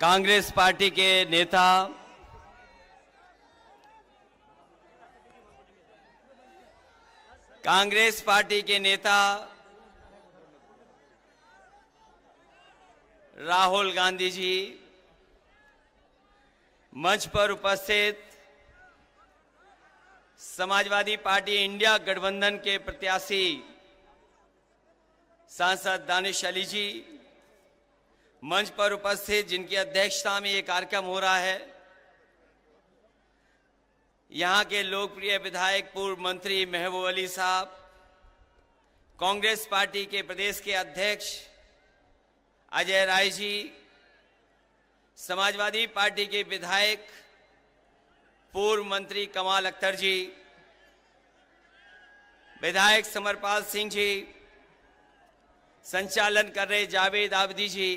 Congress party के नेता राहुल गांधी जी, मंच पर उपस्थित समाजवादी पार्टी इंडिया गठबंधन के प्रत्याशी सांसद दानिश अली जी, मंच पर उपस्थित जिनकी अध्यक्षता में ये कार्यक्रम हो रहा है, यहाँ के लोकप्रिय विधायक पूर्व मंत्री महबूब अली साहब, कांग्रेस पार्टी के प्रदेश के अध्यक्ष अजय राय जी, समाजवादी पार्टी के विधायक पूर्व मंत्री कमाल अख्तर जी, विधायक समरपाल सिंह जी, संचालन कर रहे जावेद आबदी जी,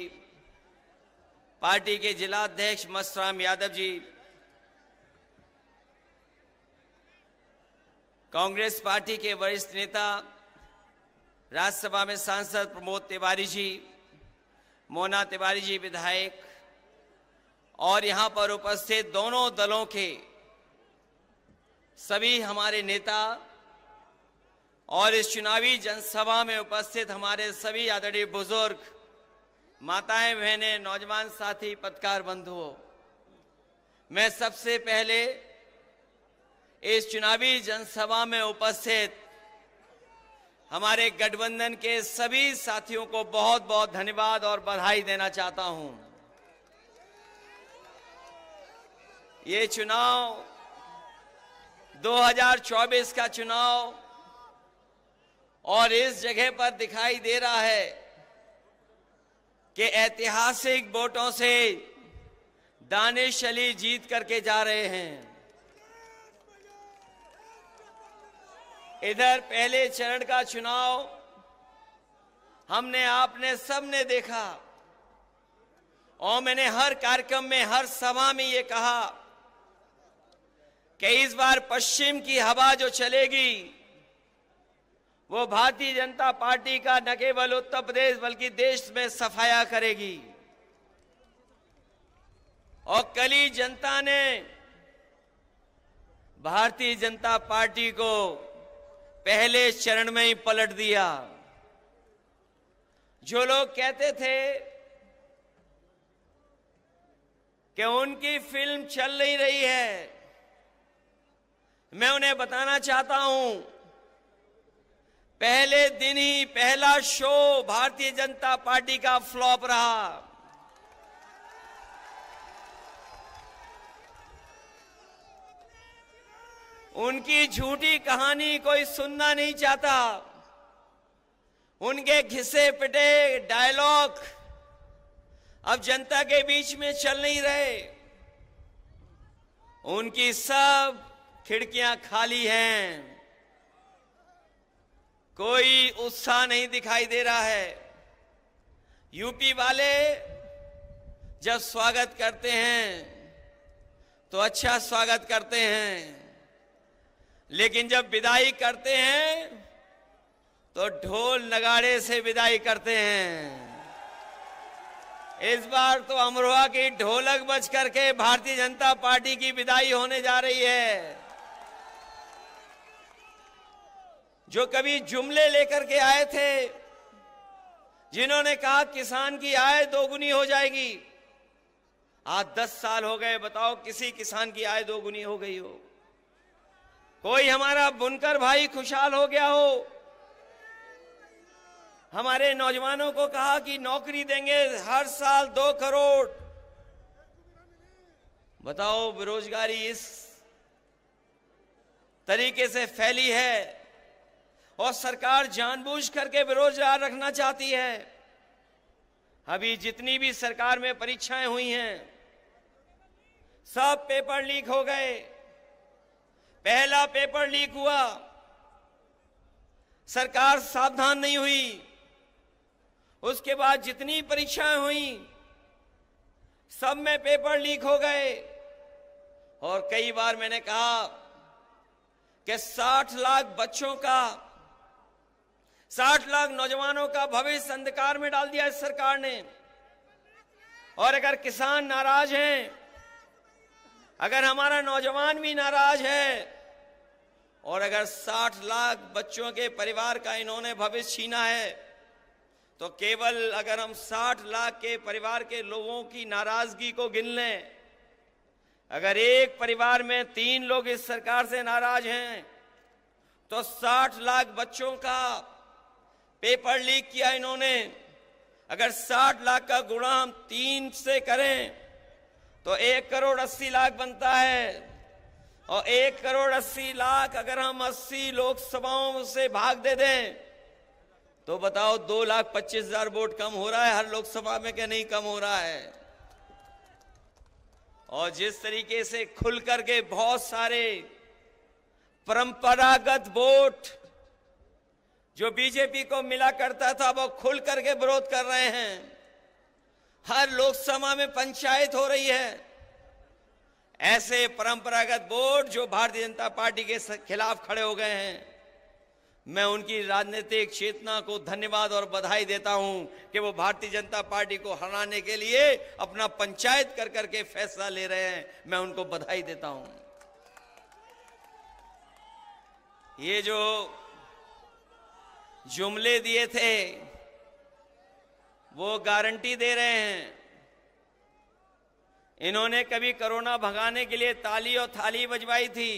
पार्टी के जिला अध्यक्ष मस्तराम यादव जी, कांग्रेस पार्टी के वरिष्ठ नेता राज्यसभा में सांसद प्रमोद तिवारी जी, मोना तिवारी जी विधायक, और यहां पर उपस्थित दोनों दलों के सभी हमारे नेता और इस चुनावी जनसभा में उपस्थित हमारे सभी आदरणीय बुजुर्ग, माताएं, बहनें, नौजवान साथी, पत्रकार बंधुओं, मैं सबसे पहले इस चुनावी जनसभा में उपस्थित हमारे गठबंधन के सभी साथियों को बहुत बहुत धन्यवाद और बधाई देना चाहता हूं। ये चुनाव 2024 का चुनाव और इस जगह पर दिखाई दे रहा है कि ऐतिहासिक वोटों से दानिश अली जीत करके जा रहे हैं। इधर पहले चरण का चुनाव हमने, आपने, सबने देखा और मैंने हर कार्यक्रम में, हर सभा में ये कहा कि इस बार पश्चिम की हवा जो चलेगी वो भारतीय जनता पार्टी का न केवल उत्तर प्रदेश बल्कि देश में सफाया करेगी। और कल ही जनता ने भारतीय जनता पार्टी को पहले चरण में ही पलट दिया। जो लोग कहते थे कि उनकी फिल्म चल नहीं रही है, मैं उन्हें बताना चाहता हूं, पहले दिन ही पहला शो भारतीय जनता पार्टी का फ्लॉप रहा। उनकी झूठी कहानी कोई सुनना नहीं चाहता। उनके घिसे पिटे डायलॉग अब जनता के बीच में चल नहीं रहे। उनकी सब खिड़कियां खाली हैं, कोई उत्साह नहीं दिखाई दे रहा है। यूपी वाले जब स्वागत करते हैं तो अच्छा स्वागत करते हैं, लेकिन जब विदाई करते हैं तो ढोल नगाड़े से विदाई करते हैं। इस बार तो अमरोहा की ढोलक बज करके भारतीय जनता पार्टी की विदाई होने जा रही है। जो कभी जुमले लेकर के आए थे, जिन्होंने कहा किसान की आय दोगुनी हो जाएगी, आज 10 साल हो गए, बताओ किसी किसान की आय दोगुनी हो गई हो? कोई हमारा बुनकर भाई खुशहाल हो गया हो? हमारे नौजवानों को कहा कि नौकरी देंगे हर साल 2 करोड़। बताओ बेरोजगारी इस तरीके से फैली है और सरकार जानबूझ करके बेरोजगार रखना चाहती है। अभी जितनी भी सरकार में परीक्षाएं हुई हैं, सब पेपर लीक हो गए। पहला पेपर लीक हुआ, सरकार सावधान नहीं हुई। उसके बाद जितनी परीक्षाएं हुई सब में पेपर लीक हो गए। और कई बार मैंने कहा कि 60 लाख बच्चों का, 60 लाख नौजवानों का भविष्य अंधकार में डाल दिया इस सरकार ने। और अगर किसान नाराज हैं, अगर हमारा नौजवान भी नाराज है, और अगर 60 लाख बच्चों के परिवार का इन्होंने भविष्य छीना है, तो केवल अगर हम 60 लाख के परिवार के लोगों की नाराजगी को गिन लें, अगर एक परिवार में 3 लोग इस सरकार से नाराज हैं, तो 60 लाख बच्चों का पेपर लीक किया इन्होंने। अगर 60 लाख का गुणा हम 3 से करें तो 1 करोड़ 80 लाख बनता है, और 1 करोड़ 80 लाख अगर हम 80 लोकसभाओं से भाग दे दें तो बताओ 2,25,000 वोट कम हो रहा है हर लोकसभा में कि नहीं कम हो रहा है। और जिस तरीके से खुल करके बहुत सारे परंपरागत वोट जो बीजेपी को मिला करता था वो खुल करके विरोध कर रहे हैं। हर लोकसभा में पंचायत हो रही है। ऐसे परंपरागत वोट जो भारतीय जनता पार्टी के खिलाफ खड़े हो गए हैं, मैं उनकी राजनीतिक चेतना को धन्यवाद और बधाई देता हूं कि वो भारतीय जनता पार्टी को हराने के लिए अपना पंचायत कर करके फैसला ले रहे हैं। मैं उनको बधाई देता हूं। ये जो जुमले दिए थे वो गारंटी दे रहे हैं। इन्होंने कभी कोरोना भगाने के लिए ताली और थाली बजवाई थी।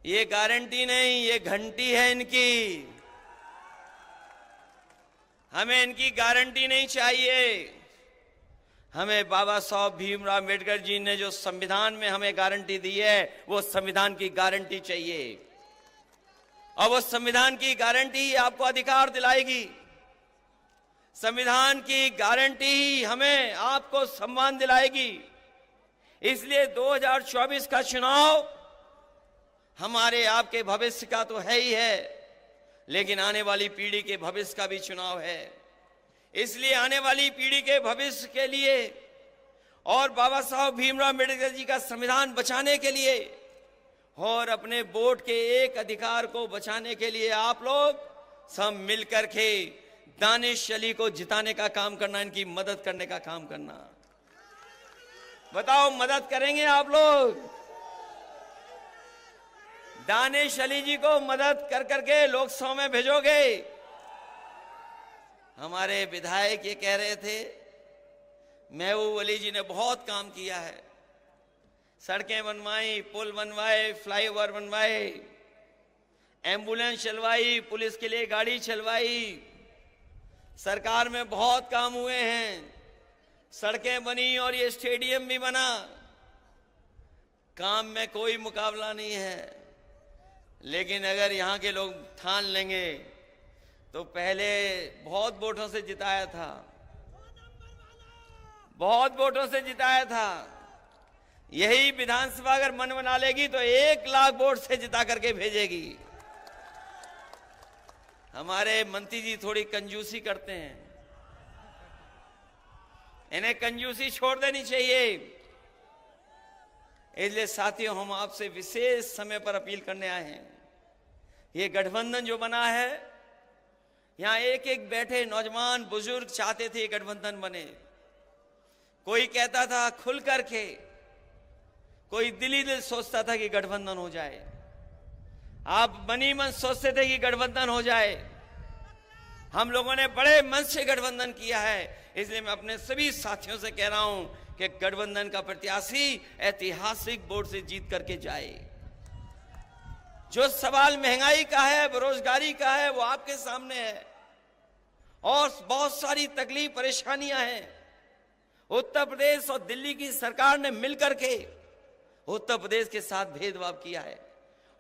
ये गारंटी नहीं, ये घंटी है इनकी। हमें इनकी गारंटी नहीं चाहिए। हमें बाबा साहब भीमराव अम्बेडकर जी ने जो संविधान में हमें गारंटी दी है वो संविधान की गारंटी चाहिए, और वो संविधान की गारंटी ही आपको अधिकार दिलाएगी। संविधान की गारंटी ही हमें आपको सम्मान दिलाएगी। इसलिए 2024 का चुनाव हमारे आपके भविष्य का तो है ही है, लेकिन आने वाली पीढ़ी के भविष्य का भी चुनाव है। इसलिए आने वाली पीढ़ी के भविष्य के लिए और बाबा साहब भीमराव अम्बेडकर जी का संविधान बचाने के लिए और अपने वोट के एक अधिकार को बचाने के लिए आप लोग सब मिलकर के दानिश अली को जिताने का काम करना, इनकी मदद करने का काम करना। बताओ, मदद करेंगे आप लोग? दानिश अली जी को मदद कर करके लोकसभा में भेजोगे? हमारे विधायक ये कह रहे थे, महबूब अली जी ने बहुत काम किया है। सड़कें बनवाई, पुल बनवाए, फ्लाईओवर बनवाए, एम्बुलेंस चलवाई, पुलिस के लिए गाड़ी चलवाई। सरकार में बहुत काम हुए हैं। सड़कें बनी और ये स्टेडियम भी बना। काम में कोई मुकाबला नहीं है। लेकिन अगर यहाँ के लोग ठान लेंगे तो पहले बहुत वोटों से जिताया था, बहुत वोटों से जिताया था। यही विधानसभा अगर मन बना लेगी तो 1 लाख वोट से जिता करके भेजेगी। हमारे मंत्री जी थोड़ी कंजूसी करते हैं, इन्हें कंजूसी छोड़ देनी चाहिए। इसलिए साथियों, हम आपसे विशेष समय पर अपील करने आए हैं। ये गठबंधन जो बना है, यहां एक एक बैठे नौजवान बुजुर्ग चाहते थे गठबंधन बने। कोई कहता था खुल करके, कोई दिली दिल सोचता था कि गठबंधन हो जाए। आप मनी मन सोचते थे कि गठबंधन हो जाए। हम लोगों ने बड़े मन से गठबंधन किया है। इसलिए मैं अपने सभी साथियों से कह रहा हूं कि गठबंधन का प्रत्याशी ऐतिहासिक वोट से जीत करके जाए। जो सवाल महंगाई का है, बेरोजगारी का है, वो आपके सामने है, और बहुत सारी तकलीफ परेशानियां हैं। उत्तर प्रदेश और दिल्ली की सरकार ने मिलकर के उत्तर प्रदेश के साथ भेदभाव किया है,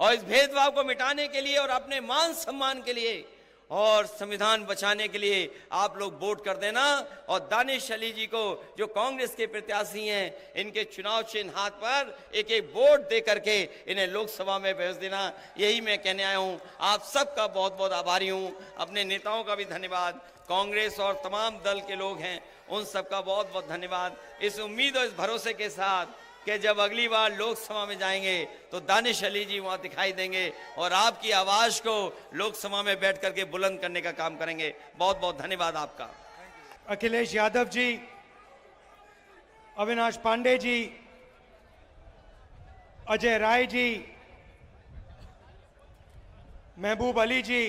और इस भेदभाव को मिटाने के लिए और अपने मान सम्मान के लिए और संविधान बचाने के लिए आप लोग वोट कर देना। और दानिश अली जी को, जो कांग्रेस के प्रत्याशी हैं, इनके चुनाव चिन्ह हाथ पर एक एक वोट दे करके इन्हें लोकसभा में भेज देना। यही मैं कहने आया हूं। आप सबका बहुत बहुत आभारी हूं। अपने नेताओं का भी धन्यवाद। कांग्रेस और तमाम दल के लोग हैं, उन सबका बहुत बहुत धन्यवाद। इस उम्मीद और इस भरोसे के साथ कि जब अगली बार लोकसभा में जाएंगे तो दानिश अली जी वहां दिखाई देंगे और आपकी आवाज को लोकसभा में बैठ करके बुलंद करने का काम करेंगे। बहुत बहुत धन्यवाद आपका। अखिलेश यादव जी, अविनाश पांडे जी, अजय राय जी, महबूब अली जी,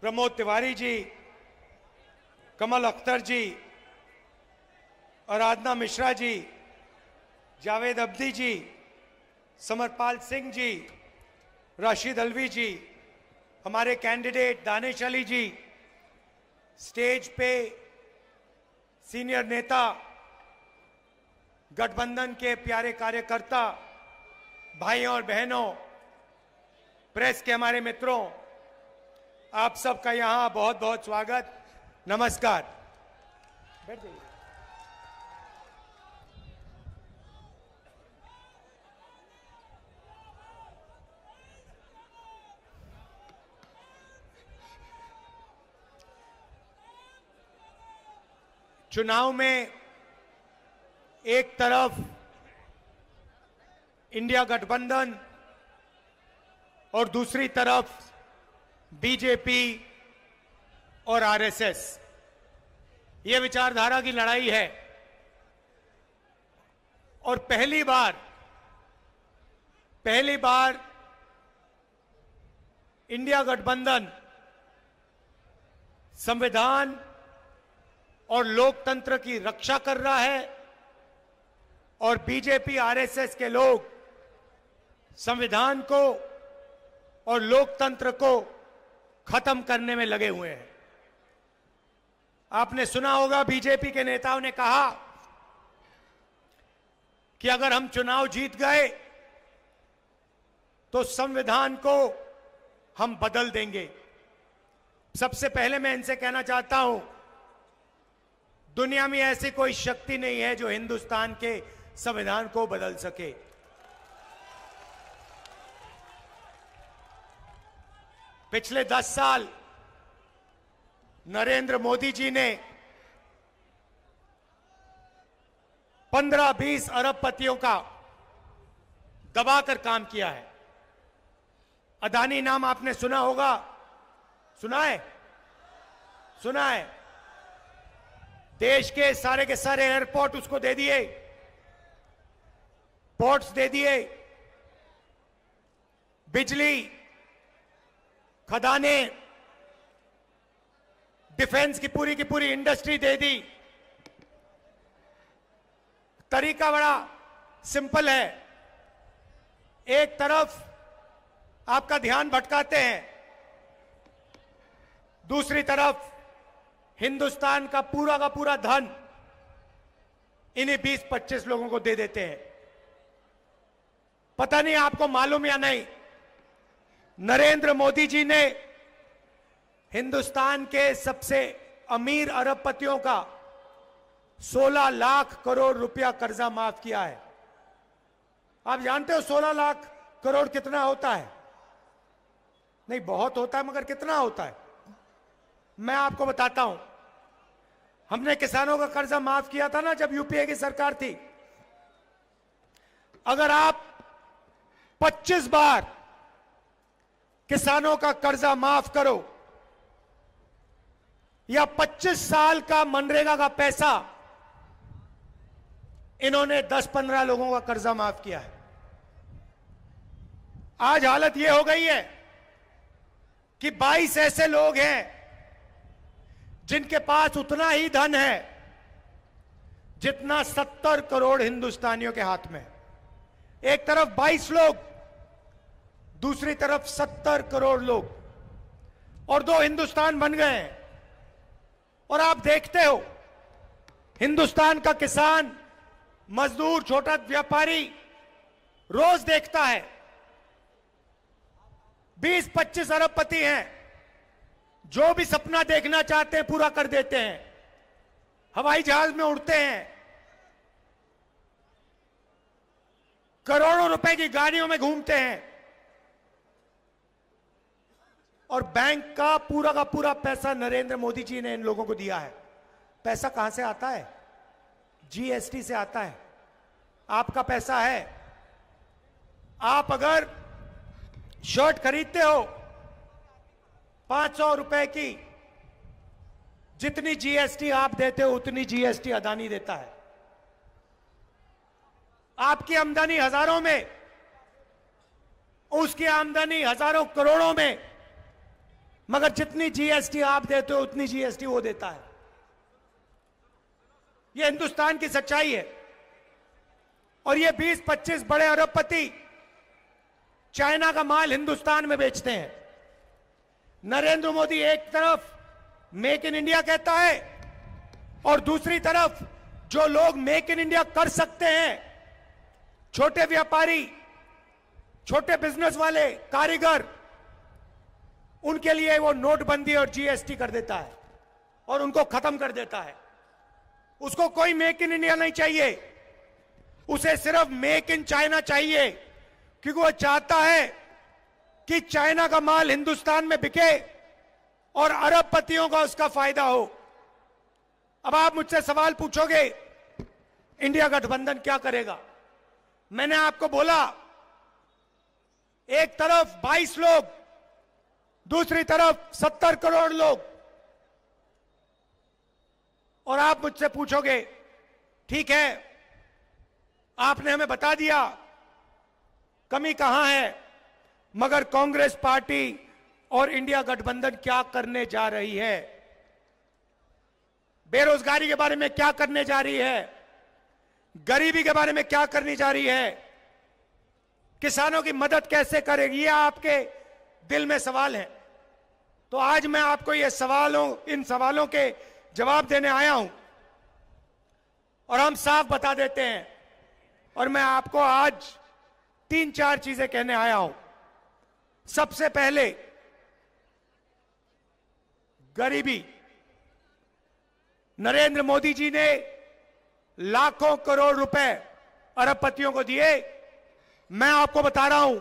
प्रमोद तिवारी जी, कमल अख्तर जी, आराधना मिश्रा जी, जावेद अब्दी जी, समरपाल सिंह जी, राशिद अलवी जी, हमारे कैंडिडेट दानिश अली जी, स्टेज पे सीनियर नेता, गठबंधन के प्यारे कार्यकर्ता, भाइयों और बहनों, प्रेस के हमारे मित्रों, आप सबका यहां बहुत बहुत स्वागत, नमस्कार। बैठ जाइए। चुनाव में एक तरफ इंडिया गठबंधन और दूसरी तरफ बीजेपी और आरएसएस, ये विचारधारा की लड़ाई है। और पहली बार इंडिया गठबंधन संविधान और लोकतंत्र की रक्षा कर रहा है और बीजेपी आरएसएस के लोग संविधान को और लोकतंत्र को खत्म करने में लगे हुए हैं। आपने सुना होगा, बीजेपी के नेताओं ने कहा कि अगर हम चुनाव जीत गए तो संविधान को हम बदल देंगे। सबसे पहले मैं इनसे कहना चाहता हूं, दुनिया में ऐसी कोई शक्ति नहीं है जो हिंदुस्तान के संविधान को बदल सके। पिछले 10 साल नरेंद्र मोदी जी ने 15-20 अरबपतियों का दबाकर काम किया है। अदानी नाम आपने सुना होगा, सुना है? देश के सारे एयरपोर्ट उसको दे दिए, पोर्ट्स दे दिए, बिजली, खदानें, डिफेंस की पूरी इंडस्ट्री दे दी। तरीका बड़ा सिंपल है, एक तरफ आपका ध्यान भटकाते हैं, दूसरी तरफ हिंदुस्तान का पूरा धन इन्हीं 20-25 लोगों को दे देते हैं। पता नहीं आपको मालूम या नहीं, नरेंद्र मोदी जी ने हिंदुस्तान के सबसे अमीर अरबपतियों का 16 लाख करोड़ रुपया कर्जा माफ किया है। आप जानते हो 16 लाख करोड़ कितना होता है? नहीं, बहुत होता है, मगर कितना होता है मैं आपको बताता हूं। हमने किसानों का कर्जा माफ किया था ना, जब यूपीए की सरकार थी। अगर आप 25 बार किसानों का कर्जा माफ करो या 25 साल का मनरेगा का पैसा, इन्होंने 10-15 लोगों का कर्जा माफ किया है। आज हालत यह हो गई है कि 22 ऐसे लोग हैं जिनके पास उतना ही धन है जितना 70 करोड़ हिंदुस्तानियों के हाथ में। एक तरफ 22 लोग, दूसरी तरफ 70 करोड़ लोग, और 2 हिंदुस्तान बन गए हैं। और आप देखते हो, हिंदुस्तान का किसान, मजदूर, छोटा व्यापारी रोज देखता है 20-25 अरबपति हैं, जो भी सपना देखना चाहते हैं पूरा कर देते हैं, हवाई जहाज में उड़ते हैं, करोड़ों रुपए की गाड़ियों में घूमते हैं, और बैंक का पूरा पैसा नरेंद्र मोदी जी ने इन लोगों को दिया है। पैसा कहां से आता है? जीएसटी से आता है। आपका पैसा है। आप अगर शर्ट खरीदते हो 500 रुपए की, जितनी जीएसटी आप देते हो उतनी जीएसटी अदानी देता है। आपकी आमदनी हजारों में, उसकी आमदनी हजारों करोड़ों में, मगर जितनी जीएसटी आप देते हो उतनी जीएसटी वो देता है। यह हिंदुस्तान की सच्चाई है। और ये 20-25 बड़े अरबपति चाइना का माल हिंदुस्तान में बेचते हैं। नरेंद्र मोदी एक तरफ मेक इन इंडिया कहता है और दूसरी तरफ जो लोग मेक इन इंडिया कर सकते हैं, छोटे व्यापारी, छोटे बिजनेस वाले, कारीगर, उनके लिए वो नोटबंदी और जीएसटी कर देता है और उनको खत्म कर देता है। उसको कोई मेक इन इंडिया नहीं चाहिए, उसे सिर्फ मेक इन चाइना चाहिए, क्योंकि वो चाहता है कि चाइना का माल हिंदुस्तान में बिके और अरबपतियों का उसका फायदा हो। अब आप मुझसे सवाल पूछोगे, इंडिया गठबंधन क्या करेगा? मैंने आपको बोला, एक तरफ 22 लोग, दूसरी तरफ 70 करोड़ लोग। और आप मुझसे पूछोगे, ठीक है, आपने हमें बता दिया कमी कहां है, मगर कांग्रेस पार्टी और इंडिया गठबंधन क्या करने जा रही है? बेरोजगारी के बारे में क्या करने जा रही है? गरीबी के बारे में क्या करने जा रही है? किसानों की मदद कैसे करेगी? ये आपके दिल में सवाल है। तो आज मैं आपको इन सवालों के जवाब देने आया हूं और हम साफ बता देते हैं। और मैं आपको आज 3-4 चीजें कहने आया हूं। सबसे पहले, गरीबी। नरेंद्र मोदी जी ने लाखों करोड़ रुपए अरबपतियों को दिए। मैं आपको बता रहा हूं,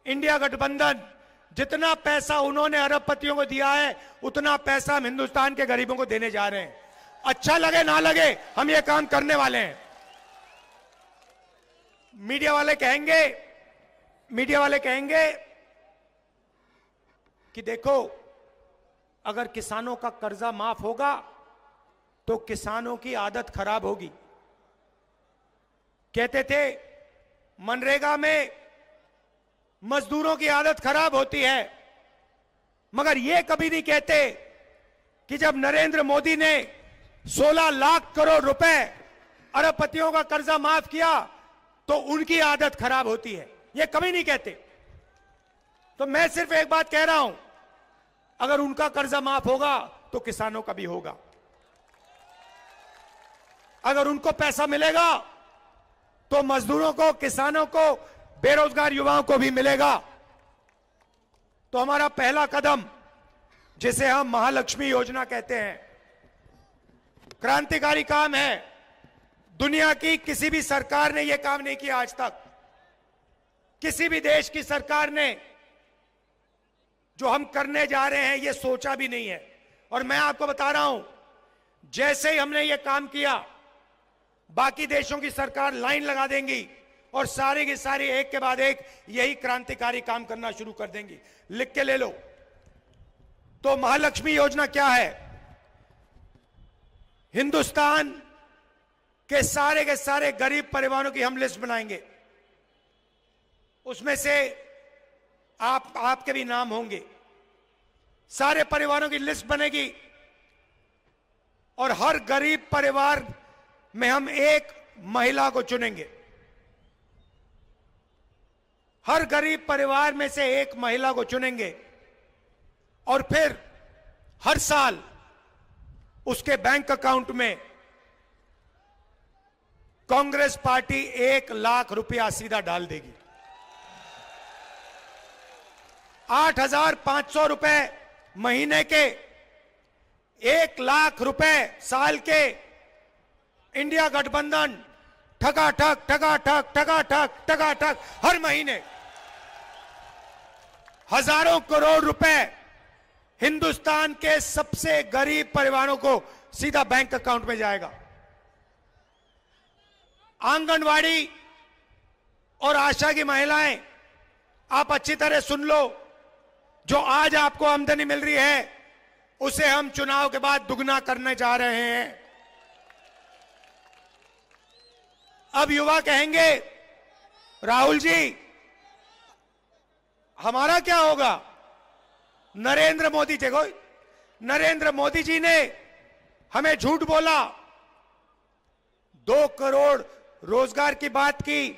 इंडिया गठबंधन जितना पैसा उन्होंने अरबपतियों को दिया है, उतना पैसा हम हिंदुस्तान के गरीबों को देने जा रहे हैं। अच्छा लगे ना लगे, हम ये काम करने वाले हैं। मीडिया वाले कहेंगे कि देखो, अगर किसानों का कर्जा माफ होगा तो किसानों की आदत खराब होगी। कहते थे मनरेगा में मजदूरों की आदत खराब होती है, मगर यह कभी नहीं कहते कि जब नरेंद्र मोदी ने 16 लाख करोड़ रुपए अरबपतियों का कर्जा माफ किया तो उनकी आदत खराब होती है। यह कभी नहीं कहते। तो मैं सिर्फ एक बात कह रहा हूं, अगर उनका कर्जा माफ होगा तो किसानों का भी होगा। अगर उनको पैसा मिलेगा तो मजदूरों को, किसानों को, बेरोजगार युवाओं को भी मिलेगा। तो हमारा पहला कदम, जिसे हम महालक्ष्मी योजना कहते हैं, क्रांतिकारी काम है। दुनिया की किसी भी सरकार ने यह काम नहीं किया आज तक। किसी भी देश की सरकार ने जो हम करने जा रहे हैं यह सोचा भी नहीं है। और मैं आपको बता रहा हूं, जैसे ही हमने यह काम किया, बाकी देशों की सरकार लाइन लगा देंगी और सारी की सारी एक के बाद एक यही क्रांतिकारी काम करना शुरू कर देंगी। लिख के ले लो। तो महालक्ष्मी योजना क्या है? हिंदुस्तान के सारे गरीब परिवारों की हम लिस्ट बनाएंगे। उसमें से आपके भी नाम होंगे। सारे परिवारों की लिस्ट बनेगी और हर गरीब परिवार में हम एक महिला को चुनेंगे। हर गरीब परिवार में से एक महिला को चुनेंगे और फिर हर साल उसके बैंक अकाउंट में कांग्रेस पार्टी 1 लाख रुपया सीधा डाल देगी। 8,500 रुपए महीने के, 1 लाख रुपए साल के, इंडिया गठबंधन ठगाठक हर महीने हजारों करोड़ रुपए हिंदुस्तान के सबसे गरीब परिवारों को सीधा बैंक अकाउंट में जाएगा। आंगनवाड़ी और आशा की महिलाएं, आप अच्छी तरह सुन लो, जो आज आपको आमदनी मिल रही है, उसे हम चुनाव के बाद दुगना करने जा रहे हैं। अब युवा कहेंगे, राहुल जी हमारा क्या होगा? नरेंद्र मोदी, देखो नरेंद्र मोदी जी ने हमें झूठ बोला, 2 करोड़ रोजगार की बात की,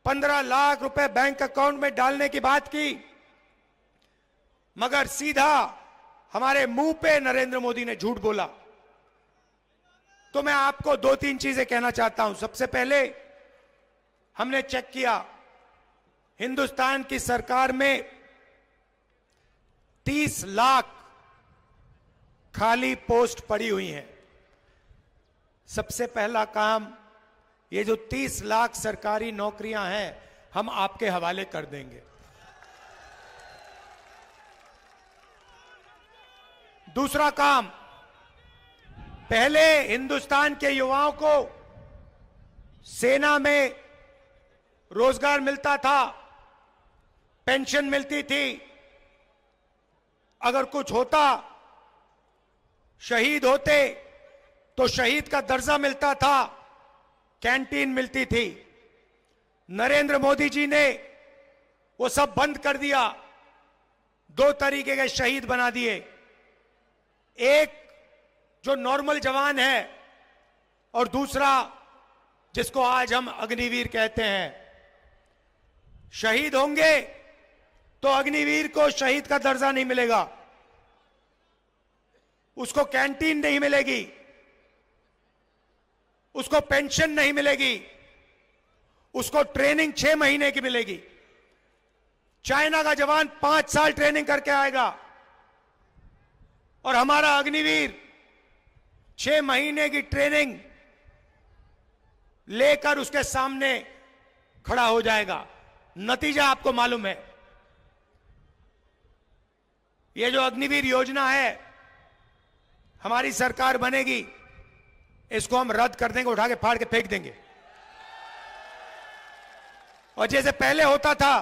15 लाख रुपए बैंक अकाउंट में डालने की बात की, मगर सीधा हमारे मुंह पे नरेंद्र मोदी ने झूठ बोला। तो मैं आपको 2-3 चीजें कहना चाहता हूं। सबसे पहले हमने चेक किया, हिंदुस्तान की सरकार में 30 लाख खाली पोस्ट पड़ी हुई हैं। सबसे पहला काम, ये जो 30 लाख सरकारी नौकरियां हैं हम आपके हवाले कर देंगे। दूसरा काम, पहले हिंदुस्तान के युवाओं को सेना में रोजगार मिलता था, पेंशन मिलती थी, अगर कुछ होता, शहीद होते तो शहीद का दर्जा मिलता था, कैंटीन मिलती थी। नरेंद्र मोदी जी ने वो सब बंद कर दिया, 2 तरीके के शहीद बना दिए। एक जो नॉर्मल जवान है और दूसरा जिसको आज हम अग्निवीर कहते हैं। शहीद होंगे तो अग्निवीर को शहीद का दर्जा नहीं मिलेगा, उसको कैंटीन नहीं मिलेगी, उसको पेंशन नहीं मिलेगी, उसको ट्रेनिंग 6 महीने की मिलेगी। चाइना का जवान 5 साल ट्रेनिंग करके आएगा और हमारा अग्निवीर 6 महीने की ट्रेनिंग लेकर उसके सामने खड़ा हो जाएगा। नतीजा आपको मालूम है। ये जो अग्निवीर योजना है, हमारी सरकार बनेगी, इसको हम रद्द कर देंगे, उठा के फाड़ के फेंक देंगे। और जैसे पहले होता था,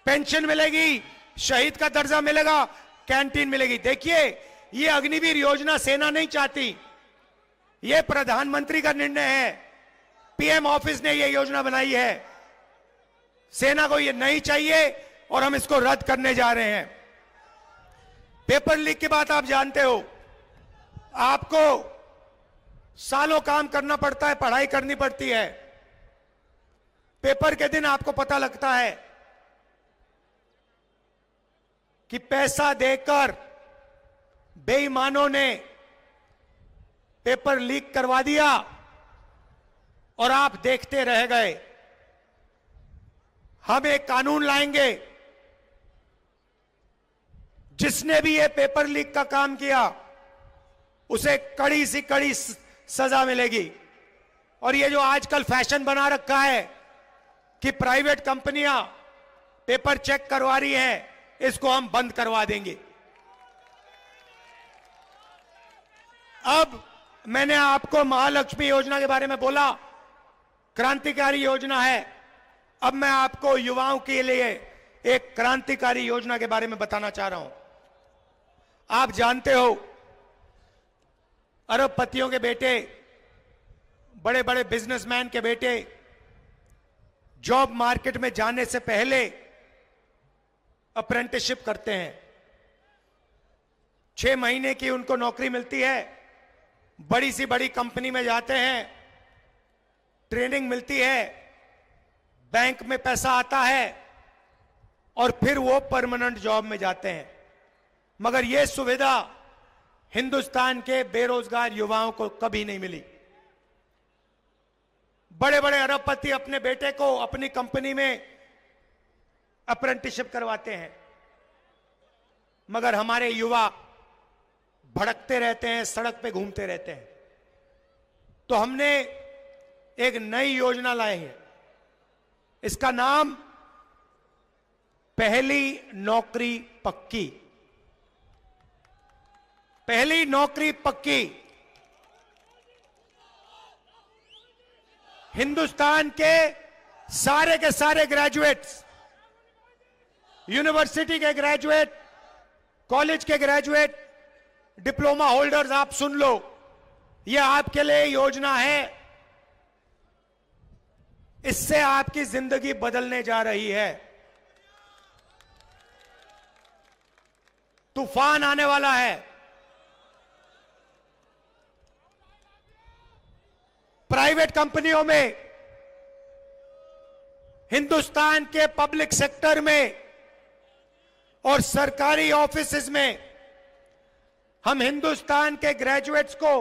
पेंशन मिलेगी, शहीद का दर्जा मिलेगा, कैंटीन मिलेगी। देखिए, ये अग्निवीर योजना सेना नहीं चाहती, ये प्रधानमंत्री का निर्णय है, पीएम ऑफिस ने ये योजना बनाई है। सेना को ये नहीं चाहिए और हम इसको रद्द करने जा रहे हैं। पेपर लीक की बात आप जानते हो, आपको सालों काम करना पड़ता है, पढ़ाई करनी पड़ती है, पेपर के दिन आपको पता लगता है कि पैसा देकर बेईमानों ने पेपर लीक करवा दिया और आप देखते रह गए। हम एक कानून लाएंगे, जिसने भी ये पेपर लीक का काम किया उसे कड़ी सी कड़ी सजा मिलेगी। और ये जो आजकल फैशन बना रखा है कि प्राइवेट कंपनियां पेपर चेक करवा रही हैं, इसको हम बंद करवा देंगे। अब मैंने आपको महालक्ष्मी योजना के बारे में बोला, क्रांतिकारी योजना है। अब मैं आपको युवाओं के लिए एक क्रांतिकारी योजना के बारे में बताना चाह रहा हूं। आप जानते हो, अरबपतियों के बेटे, बड़े बड़े बिजनेसमैन के बेटे जॉब मार्केट में जाने से पहले अप्रेंटिसशिप करते हैं। 6 महीने की उनको नौकरी मिलती है, बड़ी सी बड़ी कंपनी में जाते हैं, ट्रेनिंग मिलती है, बैंक में पैसा आता है और फिर वो परमानेंट जॉब में जाते हैं। मगर ये सुविधा हिंदुस्तान के बेरोजगार युवाओं को कभी नहीं मिली। बड़े बड़े अरबपति अपने बेटे को अपनी कंपनी में अप्रेंटिसशिप करवाते हैं, मगर हमारे युवा भड़कते रहते हैं, सड़क पे घूमते रहते हैं। तो हमने एक नई योजना लाई है, इसका नाम पहली नौकरी पक्की। पहली नौकरी पक्की। हिंदुस्तान के सारे ग्रेजुएट्स, यूनिवर्सिटी के ग्रेजुएट, कॉलेज के ग्रेजुएट, डिप्लोमा होल्डर्स, आप सुन लो, यह आपके लिए योजना है। इससे आपकी जिंदगी बदलने जा रही है। तूफान आने वाला है। प्राइवेट कंपनियों में, हिंदुस्तान के पब्लिक सेक्टर में और सरकारी ऑफिसेज में हम हिंदुस्तान के ग्रेजुएट्स को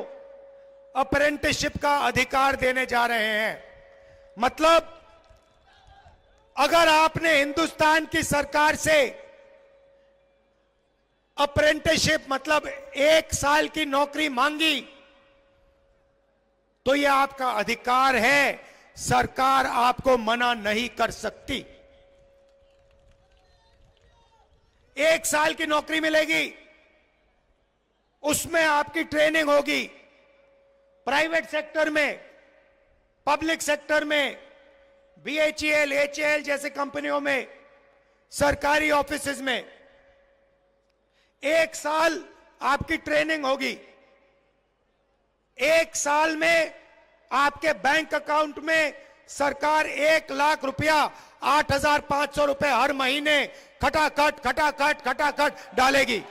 अप्रेंटिसशिप का अधिकार देने जा रहे हैं। मतलब अगर आपने हिंदुस्तान की सरकार से अप्रेंटिसशिप मतलब 1 साल की नौकरी मांगी तो यह आपका अधिकार है, सरकार आपको मना नहीं कर सकती। 1 साल की नौकरी मिलेगी, उसमें आपकी ट्रेनिंग होगी। प्राइवेट सेक्टर में, पब्लिक सेक्टर में, BHEL, HAL जैसे कंपनियों में, सरकारी ऑफिसेज में 1 साल आपकी ट्रेनिंग होगी। 1 साल में आपके बैंक अकाउंट में सरकार 1 लाख रुपया, 8,500 रुपए हर महीने खटाखट डालेगी।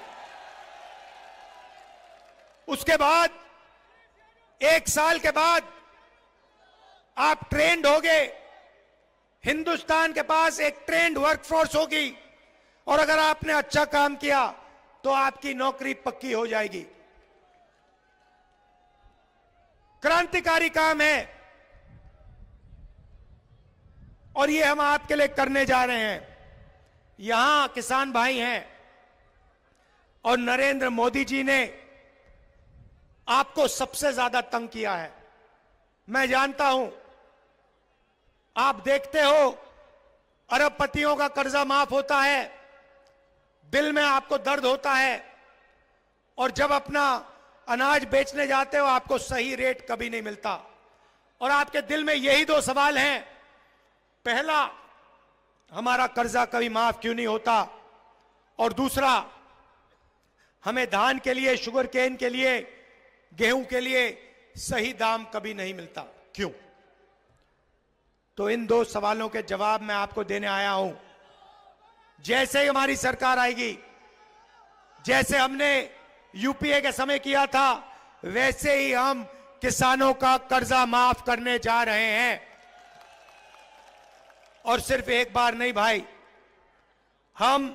उसके बाद 1 साल के बाद आप ट्रेंड होगे। हिंदुस्तान के पास एक ट्रेंड वर्कफोर्स होगी और अगर आपने अच्छा काम किया तो आपकी नौकरी पक्की हो जाएगी। क्रांतिकारी काम है और ये हम आपके लिए करने जा रहे हैं। यहां किसान भाई हैं और नरेंद्र मोदी जी ने आपको सबसे ज्यादा तंग किया है। मैं जानता हूं, आप देखते हो अरबपतियों का कर्जा माफ होता है, दिल में आपको दर्द होता है और जब अपना अनाज बेचने जाते हो आपको सही रेट कभी नहीं मिलता और आपके दिल में यही 2 सवाल हैं। पहला, हमारा कर्जा कभी माफ क्यों नहीं होता, और दूसरा, हमें धान के लिए, शुगर केन के लिए, गेहूं के लिए सही दाम कभी नहीं मिलता, क्यों? तो इन 2 सवालों के जवाब मैं आपको देने आया हूं। जैसे ही हमारी सरकार आएगी, जैसे हमने यूपीए के समय किया था, वैसे ही हम किसानों का कर्जा माफ करने जा रहे हैं। और सिर्फ एक बार नहीं भाई, हम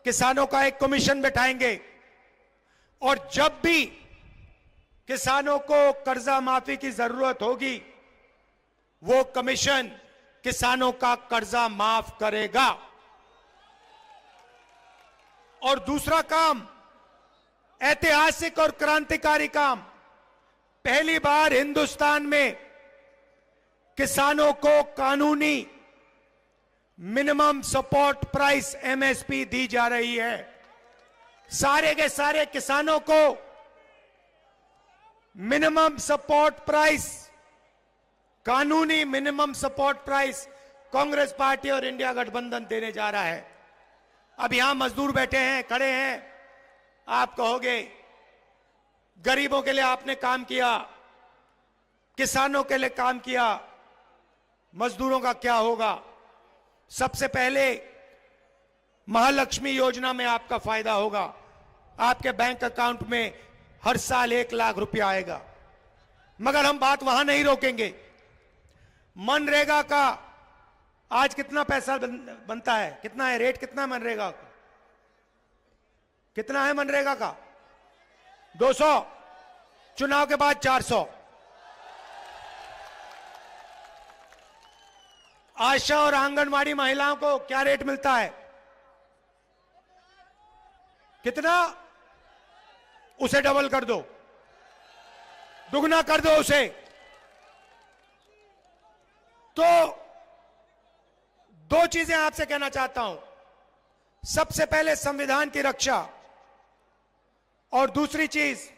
किसानों का एक कमीशन बैठाएंगे और जब भी किसानों को कर्जा माफी की जरूरत होगी वो कमीशन किसानों का कर्जा माफ करेगा। और दूसरा काम, ऐतिहासिक और क्रांतिकारी काम, पहली बार हिंदुस्तान में किसानों को कानूनी मिनिमम सपोर्ट प्राइस MSP दी जा रही है। सारे के सारे किसानों को मिनिमम सपोर्ट प्राइस, कानूनी minimum support price Congress party और इंडिया गठबंधन देने जा रहा है। अब यहां मजदूर बैठे हैं, खड़े हैं, आप कहोगे गरीबों के लिए आपने काम किया, किसानों के लिए काम किया, मजदूरों का क्या होगा? सबसे पहले महालक्ष्मी योजना में आपका फायदा होगा। आपके बैंक अकाउंट में हर साल 1 लाख रुपया आएगा। मगर हम बात वहां नहीं रोकेंगे। मनरेगा का आज कितना पैसा बनता है, कितना है रेट, कितना है मनरेगा का? कितना है मनरेगा का? 200, चुनाव के बाद 400। आशा और आंगनवाड़ी महिलाओं को क्या रेट मिलता है? कितना? उसे डबल कर दो, दुगना कर दो उसे। तो 2 चीजें आपसे कहना चाहता हूं। सबसे पहले संविधान की रक्षा, और दूसरी चीज,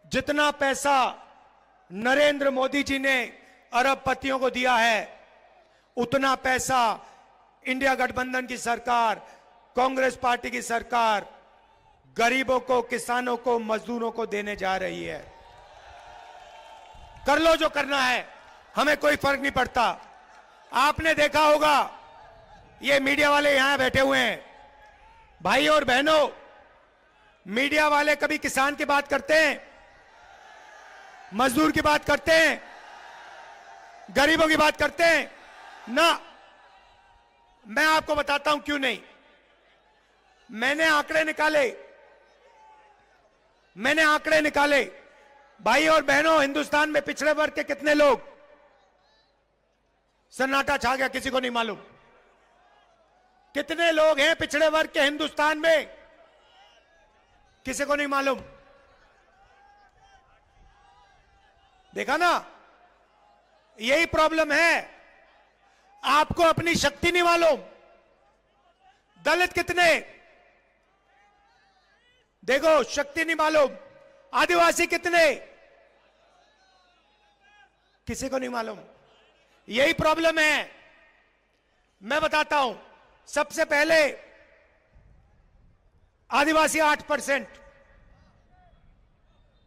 जितना पैसा नरेंद्र मोदी जी ने अरबपतियों को दिया है उतना पैसा इंडिया गठबंधन की सरकार कांग्रेस पार्टी की सरकार गरीबों को, किसानों को, मजदूरों को देने जा रही है। कर लो जो करना है, हमें कोई फर्क नहीं पड़ता। आपने देखा होगा, ये मीडिया वाले यहां बैठे हुए हैं, भाई और बहनों, मीडिया वाले कभी किसान की बात करते हैं, मजदूर की बात करते हैं, गरीबों की बात करते हैं ना? मैं आपको बताता हूं क्यों नहीं। मैंने आंकड़े निकाले, भाई और बहनों, हिंदुस्तान में पिछड़े वर्ग के कितने लोग? सन्नाटा छा गया, किसी को नहीं मालूम। कितने लोग हैं पिछड़े वर्ग के हिंदुस्तान में? किसी को नहीं मालूम। देखा ना, यही प्रॉब्लम है, आपको अपनी शक्ति नहीं मालूम। दलित कितने? देखो, शक्ति नहीं मालूम। आदिवासी कितने? किसी को नहीं मालूम। यही प्रॉब्लम है। मैं बताता हूं, सबसे पहले आदिवासी 8%,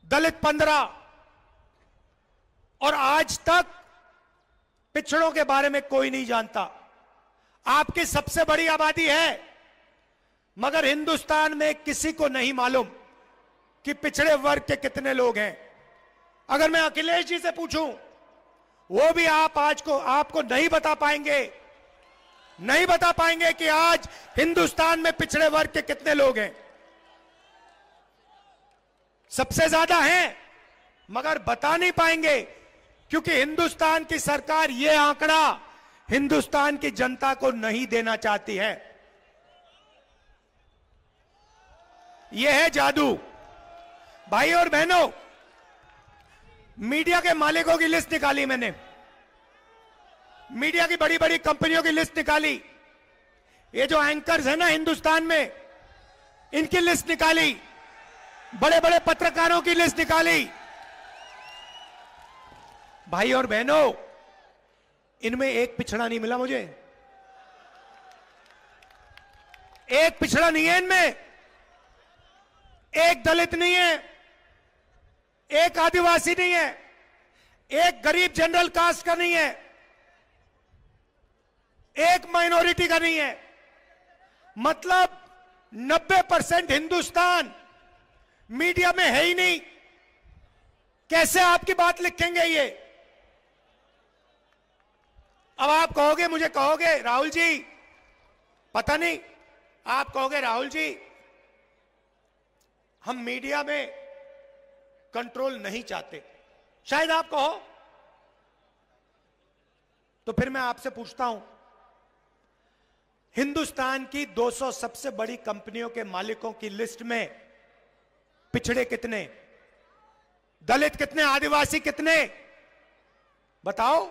दलित 15%, और आज तक पिछड़ों के बारे में कोई नहीं जानता। आपकी सबसे बड़ी आबादी है, मगर हिंदुस्तान में किसी को नहीं मालूम कि पिछड़े वर्ग के कितने लोग हैं। अगर मैं अखिलेश जी से पूछूं, वो भी आपको नहीं बता पाएंगे कि आज हिंदुस्तान में पिछड़े वर्ग के कितने लोग हैं। सबसे ज्यादा हैं, मगर बता नहीं पाएंगे, क्योंकि हिंदुस्तान की सरकार ये आंकड़ा हिंदुस्तान की जनता को नहीं देना चाहती है। यह है जादू। भाई और बहनों, मीडिया के मालिकों की लिस्ट निकाली मैंने, मीडिया की बड़ी बड़ी कंपनियों की लिस्ट निकाली, ये जो एंकर्स है ना हिंदुस्तान में, इनकी लिस्ट निकाली, बड़े बड़े पत्रकारों की लिस्ट निकाली। भाई और बहनों, इनमें एक पिछड़ा नहीं मिला मुझे। एक पिछड़ा नहीं है इनमें, एक दलित नहीं है, एक आदिवासी नहीं है, एक गरीब जनरल कास्ट का नहीं है, एक माइनॉरिटी का नहीं है। मतलब 90% हिंदुस्तान मीडिया में है ही नहीं। कैसे आपकी बात लिखेंगे ये? अब आप कहोगे, मुझे कहोगे राहुल जी, पता नहीं, आप कहोगे राहुल जी हम मीडिया में कंट्रोल नहीं चाहते, शायद आप कहो। तो फिर मैं आपसे पूछता हूं, हिंदुस्तान की 200 सबसे बड़ी कंपनियों के मालिकों की लिस्ट में पिछड़े कितने, दलित कितने, आदिवासी कितने? बताओ।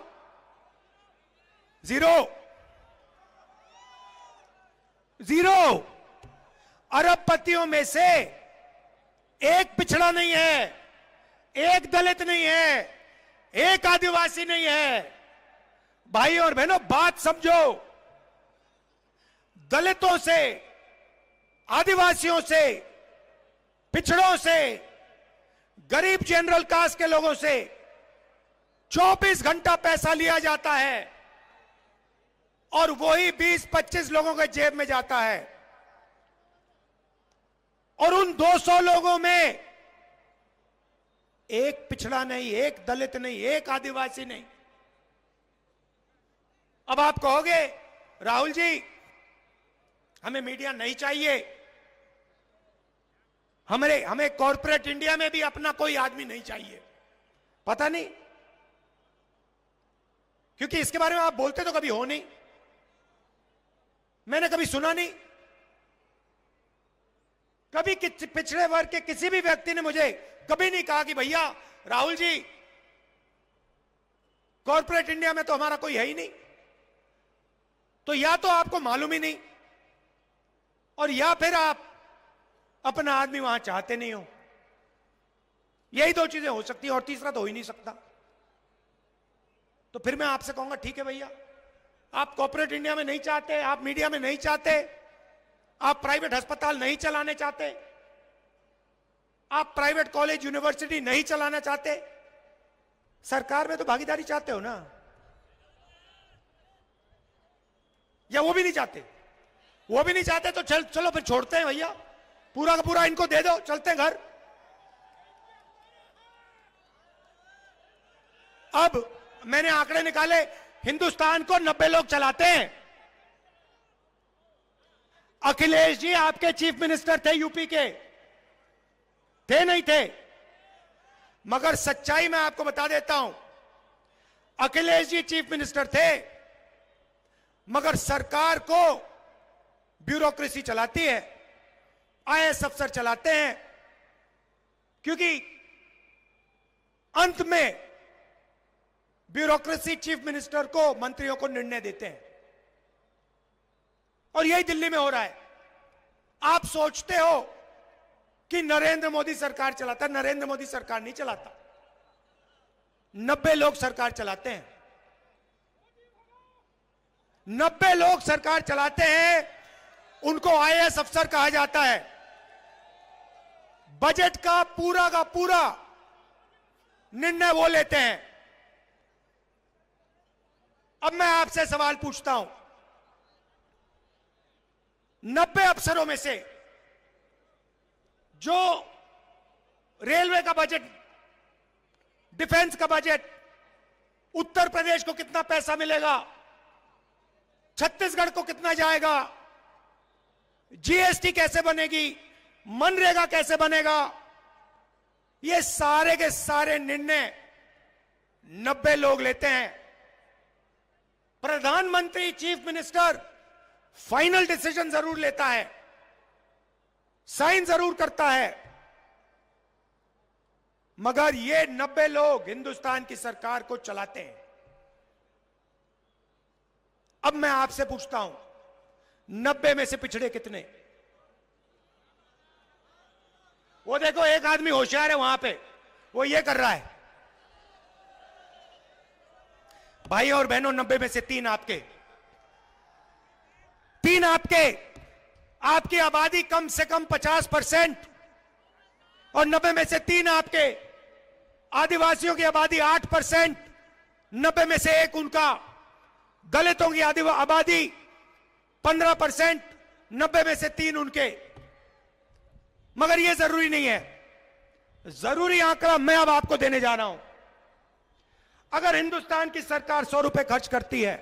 जीरो। अरबपतियों में से एक पिछड़ा नहीं है, एक दलित नहीं है, एक आदिवासी नहीं है। भाई और बहनों, बात समझो। दलितों से, आदिवासियों से, पिछड़ों से, गरीब जनरल कास्ट के लोगों से 24 घंटा पैसा लिया जाता है और वही 20-25 लोगों के जेब में जाता है। और उन 200 लोगों में एक पिछड़ा नहीं, एक दलित नहीं, एक आदिवासी नहीं। अब आप कहोगे राहुल जी हमें मीडिया नहीं चाहिए, हमें कॉर्पोरेट इंडिया में भी अपना कोई आदमी नहीं चाहिए। पता नहीं, क्योंकि इसके बारे में आप बोलते तो कभी हो नहीं, मैंने कभी सुना नहीं। कभी पिछड़े वर्ग के किसी भी व्यक्ति ने मुझे कभी नहीं कहा कि भैया राहुल जी कॉर्पोरेट इंडिया में तो हमारा कोई है ही नहीं। तो या तो आपको मालूम ही नहीं, और या फिर आप अपना आदमी वहां चाहते नहीं हो। यही दो चीजें हो सकती हैं, और तीसरा तो हो ही नहीं सकता। तो फिर मैं आपसे कहूंगा ठीक है भैया, आप कॉर्पोरेट इंडिया में नहीं चाहते, आप मीडिया में नहीं चाहते, आप प्राइवेट अस्पताल नहीं चलाने चाहते, आप प्राइवेट कॉलेज यूनिवर्सिटी नहीं चलाना चाहते, सरकार में तो भागीदारी चाहते हो ना, या वो भी नहीं चाहते? वो भी नहीं चाहते तो चलो फिर छोड़ते हैं भैया, पूरा का पूरा इनको दे दो, चलते हैं घर। अब मैंने आंकड़े निकाले, हिंदुस्तान को 90 लोग चलाते हैं। अखिलेश जी आपके चीफ मिनिस्टर थे यूपी के, थे नहीं थे? मगर सच्चाई मैं आपको बता देता हूं, अखिलेश जी चीफ मिनिस्टर थे, मगर सरकार को ब्यूरोक्रेसी चलाती है, आईएएस अफसर चलाते हैं, क्योंकि अंत में ब्यूरोक्रेसी चीफ मिनिस्टर को, मंत्रियों को निर्णय देते हैं। और यही दिल्ली में हो रहा है। आप सोचते हो कि नरेंद्र मोदी सरकार चलाता, नरेंद्र मोदी सरकार नहीं चलाता, 90 लोग सरकार चलाते हैं। 90 लोग सरकार चलाते हैं, उनको आईएएस अफसर कहा जाता है। बजट का पूरा निर्णय वो लेते हैं। अब मैं आपसे सवाल पूछता हूं, 90 अफसरों में से जो रेलवे का बजट, डिफेंस का बजट, उत्तर प्रदेश को कितना पैसा मिलेगा, छत्तीसगढ़ को कितना जाएगा, जीएसटी कैसे बनेगी, मनरेगा कैसे बनेगा, ये सारे के सारे निर्णय 90 लोग लेते हैं। प्रधानमंत्री, चीफ मिनिस्टर फाइनल डिसीजन जरूर लेता है, साइन जरूर करता है, मगर ये 90 लोग हिंदुस्तान की सरकार को चलाते हैं। अब मैं आपसे पूछता हूं, 90 में से पिछड़े कितने? वो देखो एक आदमी होशियार है वहां पे, वो ये कर रहा है। भाई और बहनों, 90 में से 3 आपके, 3 आपके, आपकी आबादी कम से कम 50%, और 90 में से 3 आपके, आदिवासियों की आबादी 8%, 90 में से 1 उनका, दलितों की आबादी 15%, 90 में से 3 उनके। मगर यह जरूरी नहीं है, जरूरी आंकड़ा मैं अब आपको देने जा रहा हूं। अगर हिंदुस्तान की सरकार 100 रुपए खर्च करती है,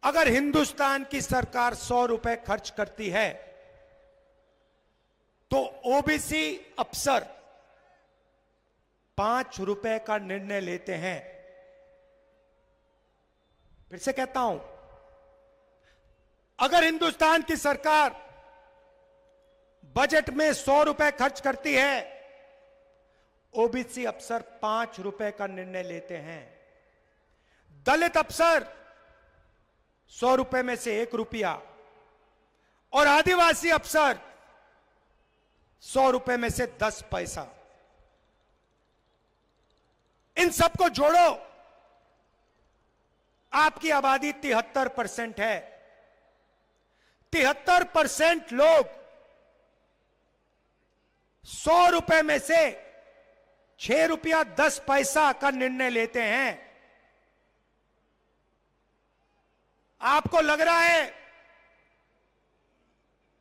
अगर हिंदुस्तान की सरकार 100 रुपए खर्च करती है, तो ओबीसी अफसर 5 रुपए का निर्णय लेते हैं। फिर से कहता हूं, अगर हिंदुस्तान की सरकार बजट में 100 रुपए खर्च करती है, ओबीसी अफसर 5 रुपए का निर्णय लेते हैं। दलित अफसर 100 रुपए में से 1 रुपया, और आदिवासी अफसर 100 रुपए में से 10 पैसा। इन सबको जोड़ो, आपकी आबादी 73% है। 73% लोग 100 रुपए में से 6 रुपया 10 पैसा का निर्णय लेते हैं। आपको लग रहा है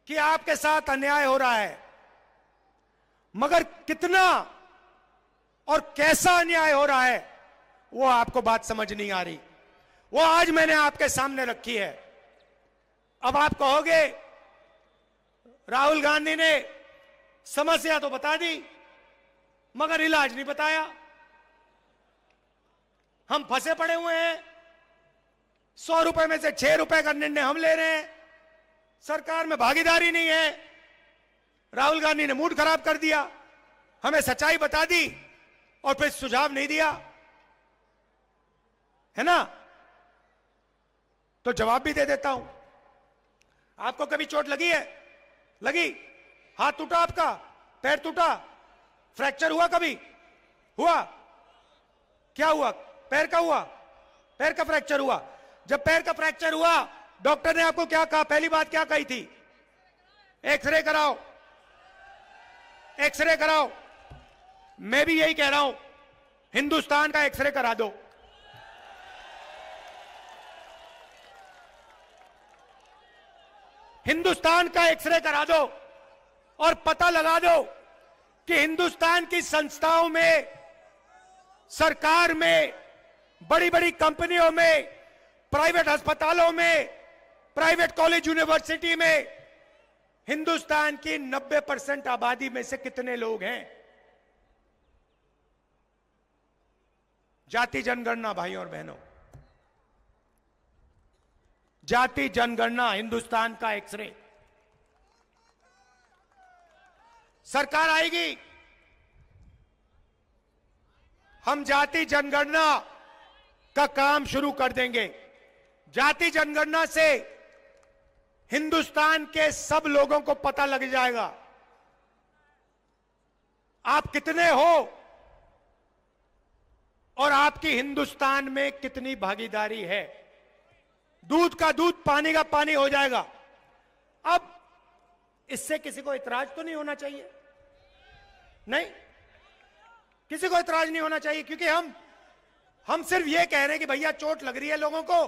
कि आपके साथ अन्याय हो रहा है, मगर कितना और कैसा अन्याय हो रहा है वो आपको बात समझ नहीं आ रही। वो आज मैंने आपके सामने रखी है। अब आप कहोगे राहुल गांधी ने समस्या तो बता दी मगर इलाज नहीं बताया, हम फंसे पड़े हुए हैं, 100 रुपए में से 6 रुपए का निर्णय हम ले रहे हैं, सरकार में भागीदारी नहीं है। राहुल गांधी ने मूड खराब कर दिया, हमें सच्चाई बता दी और फिर सुझाव नहीं दिया, है ना? तो जवाब भी दे देता हूं। आपको कभी चोट लगी है? लगी? हाथ टूटा आपका, पैर टूटा, फ्रैक्चर हुआ कभी? हुआ? क्या हुआ? पैर का हुआ? पैर का फ्रैक्चर हुआ। जब पैर का फ्रैक्चर हुआ डॉक्टर ने आपको क्या कहा? पहली बात क्या कही थी? एक्सरे कराओ, एक्सरे कराओ। मैं भी यही कह रहा हूं, हिंदुस्तान का एक्सरे करा दो। हिंदुस्तान का एक्सरे करा दो और पता लगा दो कि हिंदुस्तान की संस्थाओं में, सरकार में, बड़ी बड़ी कंपनियों में, प्राइवेट अस्पतालों में, प्राइवेट कॉलेज यूनिवर्सिटी में हिंदुस्तान की 90% आबादी में से कितने लोग हैं? जाति जनगणना भाइयों और बहनों, जाति जनगणना, हिंदुस्तान का एक्सरे। सरकार आएगी, हम जाति जनगणना का काम शुरू कर देंगे। जाति जनगणना से हिंदुस्तान के सब लोगों को पता लग जाएगा आप कितने हो और आपकी हिंदुस्तान में कितनी भागीदारी है। दूध का दूध, पानी का पानी हो जाएगा। अब इससे किसी को इतराज तो नहीं होना चाहिए? नहीं, किसी को इतराज नहीं होना चाहिए, क्योंकि हम सिर्फ ये कह रहे हैं कि भैया चोट लग रही है लोगों को,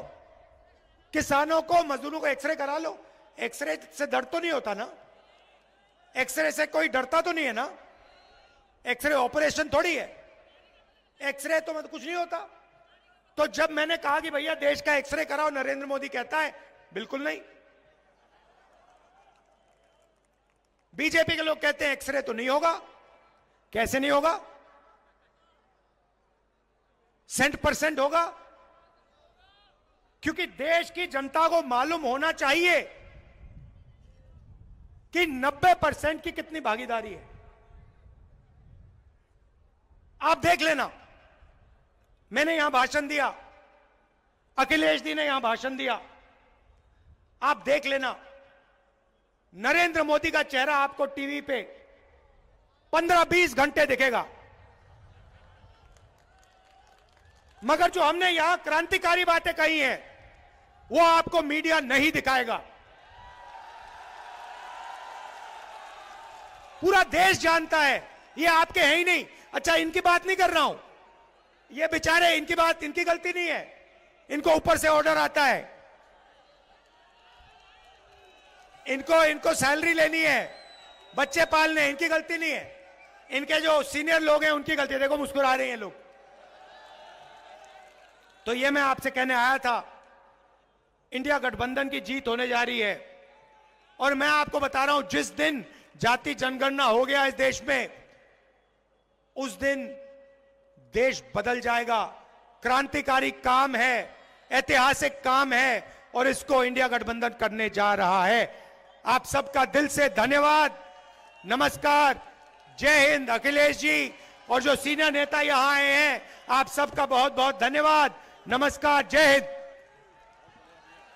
किसानों को, मजदूरों को, एक्सरे करा लो। एक्सरे से दर्द तो नहीं होता ना? एक्सरे से कोई डरता तो नहीं है ना? एक्सरे ऑपरेशन थोड़ी है, एक्सरे तो मतलब कुछ नहीं होता। तो जब मैंने कहा कि भैया देश का एक्सरे कराओ, नरेंद्र मोदी कहता है बिल्कुल नहीं। बीजेपी के लोग कहते हैं एक्सरे तो नहीं होगा। कैसे नहीं होगा? 100% होगा, क्योंकि देश की जनता को मालूम होना चाहिए कि 90% की कितनी भागीदारी है। आप देख लेना, मैंने यहां भाषण दिया, अखिलेश जी ने यहां भाषण दिया, आप देख लेना, नरेंद्र मोदी का चेहरा आपको टीवी पे 15-20 घंटे दिखेगा। मगर जो हमने यहां क्रांतिकारी बातें कही हैं, वो आपको मीडिया नहीं दिखाएगा। पूरा देश जानता है ये आपके हैं ही नहीं। अच्छा, इनकी बात नहीं कर रहा हूं, ये बेचारे, इनकी बात, इनकी गलती नहीं है, इनको ऊपर से ऑर्डर आता है, इनको सैलरी लेनी है, बच्चे पालने, इनकी गलती नहीं है। इनके जो सीनियर लोग हैं उनकी गलती है। देखो मुस्कुरा रहे हैं लोग। तो ये मैं आपसे कहने आया था, इंडिया गठबंधन की जीत होने जा रही है। और मैं आपको बता रहा हूं, जिस दिन जाति जनगणना हो गया इस देश में, उस दिन देश बदल जाएगा। क्रांतिकारी काम है, ऐतिहासिक काम है, और इसको इंडिया गठबंधन करने जा रहा है। आप सबका दिल से धन्यवाद, नमस्कार, जय हिंद। अखिलेश जी और जो सीनियर नेता यहां आए हैं, आप सबका बहुत बहुत धन्यवाद, नमस्कार, जय हिंद।